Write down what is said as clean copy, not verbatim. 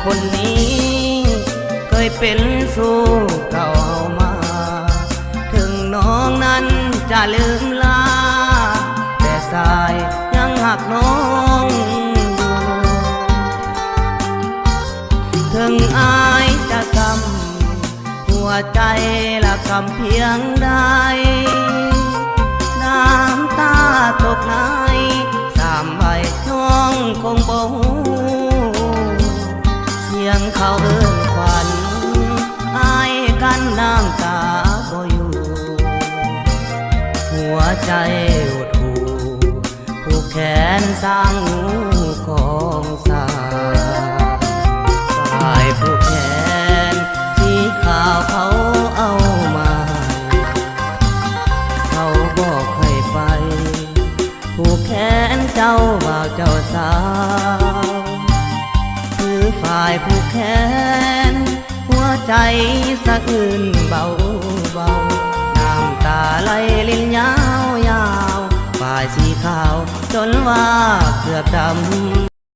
คนนี้เคยเป็นสู้เก่ามา ถึงน้องนั้นจะลืมลาแต่สายยังหักน้องอยู่ถึงอายจะกำหัวใจละกำเพียงใดน้ำตาตกในสามใบน้องคงบ่ฮู้เสียงเขาเอิ้นขวัญอายกันน้ำตาบ่อยู่หัวใจหดหู่ผูกแขนสร้างงูของสาฝ่ายผูกแขนสีขาวเขาเอามาเขาบอกให้ไปผูกแขนเจ้าบ่าวเจ้าสาวคือฝ่ายผูกแขนหัวใจสะอื้นเบาเบาน้ำตาไหลลิ้นยาวยาวฝ่ายสีขาวจนว่าเกือบดำ